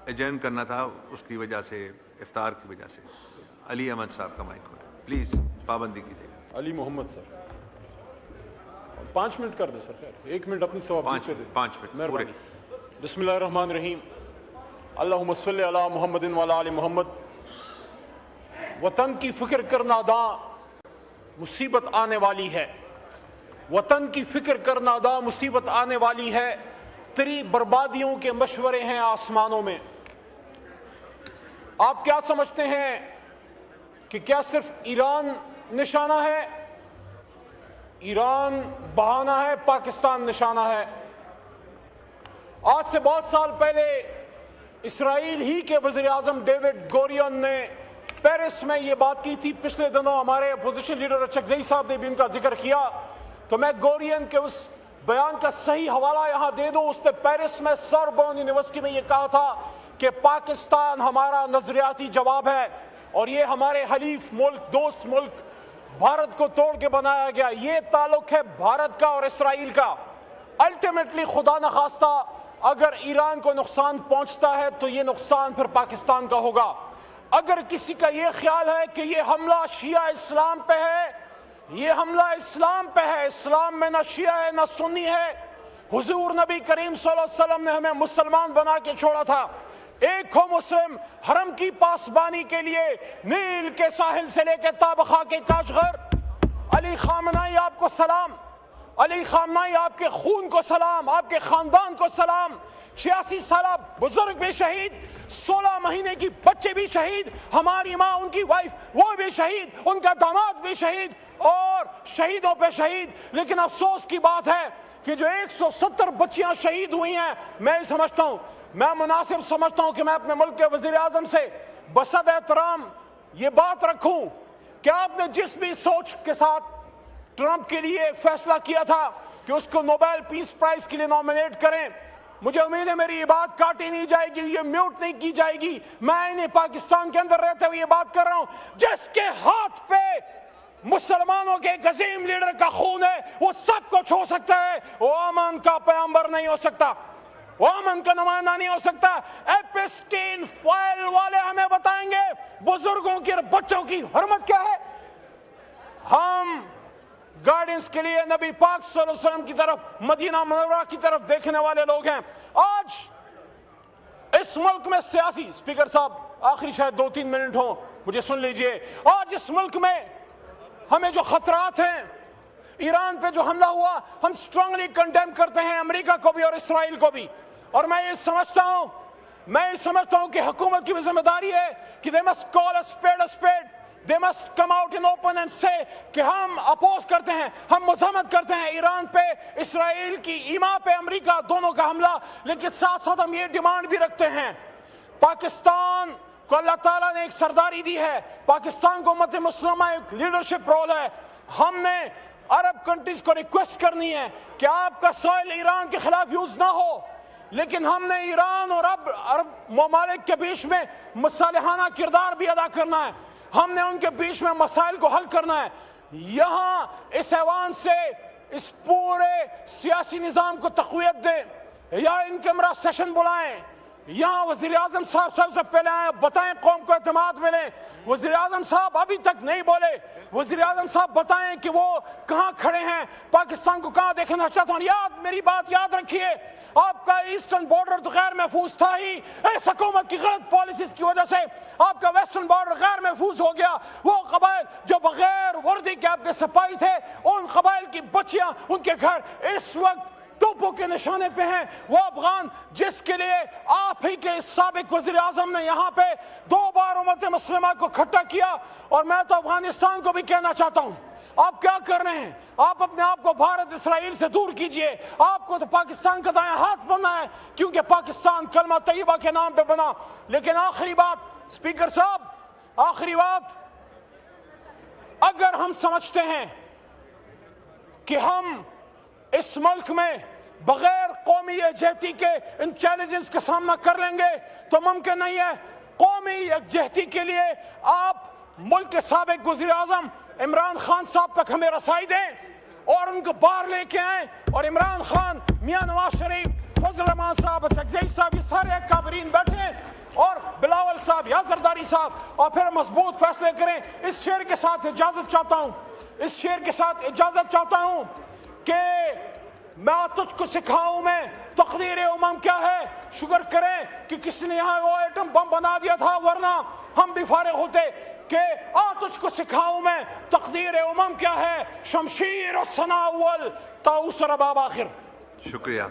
ایجرن کرنا تھا اس کی وجہ سے، افطار کی وجہ سے۔ علی احمد صاحب کا مائک کھولا، پلیز پابندی کیجیے گا۔ علی محمد سر 5 منٹ کر دیں سر، خیر 1 منٹ اپنی ثواب پہ دیں۔ 5 منٹ پورے۔ بسم اللہ الرحمن الرحیم، اللہم صلی علی محمد وعلی آل محمد۔ وطن کی فکر کر ناداں مصیبت آنے والی ہے، وطن کی فکر کر ناداں مصیبت آنے والی ہے، تیری بربادیوں کے مشورے ہیں آسمانوں میں۔ آپ کیا سمجھتے ہیں کہ کیا صرف ایران نشانہ ہے؟ ایران بہانہ ہے، پاکستان نشانہ ہے۔ آج سے بہت سال پہلے اسرائیل ہی کے وزیر اعظم ڈیوڈ گورین نے پیرس میں یہ بات کی تھی۔ پچھلے دنوں ہمارے اپوزیشن لیڈر اچکزئی صاحب نے بھی ان کا ذکر کیا، تو میں گورین کے اس بیان کا صحیح حوالہ یہاں دے دوں۔ اس نے پیرس میں سوربون یونیورسٹی میں یہ کہا تھا کہ پاکستان ہمارا نظریاتی جواب ہے اور یہ ہمارے حلیف ملک، دوست ملک بھارت کو توڑ کے بنایا گیا۔ یہ تعلق ہے بھارت کا اور اسرائیل کا۔ الٹیمیٹلی خدا نخواستہ اگر ایران کو نقصان پہنچتا ہے تو یہ نقصان پھر پاکستان کا ہوگا۔ اگر کسی کا یہ خیال ہے کہ یہ حملہ شیعہ اسلام پہ ہے، یہ حملہ اسلام پہ ہے، اسلام میں نہ شیعہ ہے نہ سنی ہے۔ حضور نبی کریم صلی اللہ علیہ وسلم نے ہمیں مسلمان بنا کے چھوڑا تھا۔ ایک ہو مسلم، حرم کی پاسبانی کے لیے نیل کے ساحل سے لے کے تابخا کے کاشغر۔ علی خامنائی آپ کو سلام، علی خامنائی آپ کے خون کو سلام، آپ کے خاندان کو سلام۔ 86 سالہ بزرگ بھی شہید، 16 مہینے کی بچے بھی شہید، ہماری ماں ان کی وائف وہ بھی شہید، ان کا داماد بھی شہید، اور شہیدوں پہ شہید۔ لیکن افسوس کی بات ہے کہ جو 170 بچیاں شہید ہوئی ہیں، میں سمجھتا ہوں، میں مناسب سمجھتا ہوں کہ میں اپنے ملک کے وزیر اعظم سے بصد احترام یہ بات رکھوں کہ آپ نے جس بھی سوچ کے ساتھ ٹرمپ کے لیے فیصلہ کیا تھا کہ اس کو نوبیل پیس پرائز کے لیے نامنیٹ کریں، مجھے امید ہے میری یہ بات کاٹی نہیں جائے گی، یہ میوٹ نہیں کی جائے گی۔ میں انہیں پاکستان کے اندر رہتے ہوئے یہ بات کر رہا ہوں، جس کے ہاتھ پہ مسلمانوں کے ایک عظیم لیڈر کا خون ہے وہ سب کو چھو سکتا ہے، وہ امن کا پیغمبر نہیں ہو سکتا، وہ امن کا نمائندہ نہیں ہو سکتا۔ ایپسٹین فائل والے ہمیں بتائیں گے بزرگوں کی اور بچوں کی حرمت کیا ہے۔ ہم گائیڈنس کے لیے نبی پاک صلی اللہ علیہ وسلم کی طرف، مدینہ منورہ کی طرف دیکھنے والے لوگ ہیں۔ آج اس ملک میں سیاسی، اسپیکر صاحب آخری شاید 2-3 منٹ ہوں، مجھے سن لیجئے۔ آج اس ملک میں ہمیں جو خطرات ہیں، ایران پہ جو حملہ ہوا، ہم سٹرونگلی کنڈیم کرتے ہیں، امریکہ کو بھی اور اسرائیل کو بھی۔ اور میں یہ سمجھتا ہوں کہ حکومت کی بھی ذمہ داری ہے کہ they must call a spade a spade. They must come out in open and say کہ ہم اپوز کرتے ہیں، ہم مذمت کرتے ہیں ایران پہ، اسرائیل کی ایما پہ، امریکہ دونوں کا حملہ، لیکن ساتھ ساتھ ہم یہ ڈیمانڈ بھی رکھتے ہیں، پاکستان کو اللہ تعالیٰ نے ایک سرداری دی ہے، پاکستان کو امت مسلمہ ایک لیڈرشپ رول ہے۔ ہم نے عرب کنٹریز کو ریکویسٹ کرنی ہے کہ آپ کا سوئل ایران کے خلاف یوز نہ ہو، لیکن ہم نے ایران اور عرب ممالک کے بیچ میں مصالحانہ کردار بھی ادا کرنا ہے، ہم نے ان کے بیچ میں مسائل کو حل کرنا ہے۔ یہاں اس ایوان سے اس پورے سیاسی نظام کو تقویت دیں، یا ان کیمرہ سیشن بلائیں، یہاں وزیر اعظم صاحب سب سے پہلے آئیں، بتائیں قوم کو اعتماد ملے۔ وزیر اعظم صاحب ابھی تک نہیں بولے، وزیر اعظم صاحب بتائیں کہ وہ کہاں کھڑے ہیں، پاکستان کو کہاں دیکھنا چاہتا ہوں۔ میری بات یاد رکھیے، آپ کا ایسٹرن بارڈر تو غیر محفوظ تھا ہی، اس حکومت کی غلط پالیسیز کی وجہ سے آپ کا ویسٹرن بارڈر غیر محفوظ ہو گیا۔ وہ قبائل جو بغیر وردی کے آپ کے سپاہی تھے، ان قبائل کی بچیاں، ان کے گھر اس وقت توپوں کے نشانے پہ ہیں۔ وہ افغان جس کے لیے آپ ہی کے سابق وزیر اعظم نے یہاں پہ 2 بار امت مسلمہ کو کھٹا کیا، اور میں تو افغانستان کو بھی کہنا چاہتا ہوں، آپ کیا کر رہے ہیں؟ آپ اپنے آپ کو بھارت اسرائیل سے دور کیجئے، آپ کو تو پاکستان کا دائیں ہاتھ بننا ہے، کیونکہ پاکستان کلمہ طیبہ کے نام پہ بنا۔ لیکن آخری بات، اسپیکر صاحب، آخری بات، اگر ہم سمجھتے ہیں کہ ہم اس ملک میں بغیر قومی یکجہتی کے ان چیلنجز کا سامنا کر لیں گے تو ممکن نہیں ہے۔ قومی یکجہتی کے لیے آپ ملک کے سابق وزیر اعظم عمران خان صاحب تک ہمیں رسائی دیں اور ان کو باہر لے کے آئیں، اور عمران خان، میاں نواز شریف، فضل الرحمان صاحب، اچکزئی صاحب، یہ سارے اکابرین بیٹھے ہیں، بلاول صاحب یا زرداری صاحب اور پھر مضبوط فیصلے کریں. اس شعر کے ساتھ اجازت چاہتا ہوں کہ میں تجھ کو سکھاؤں میں تقدیر امم کیا ہے. شکر کریں کہ کسی نے یہاں وہ ایٹم بم بنا دیا تھا, ورنہ ہم بھی فارغ ہوتے. کہ تجھ کو سکھاؤں میں تقدیر امم کیا ہے. شمشیر و ثنا اول طاؤس رباب آخر. شکریہ.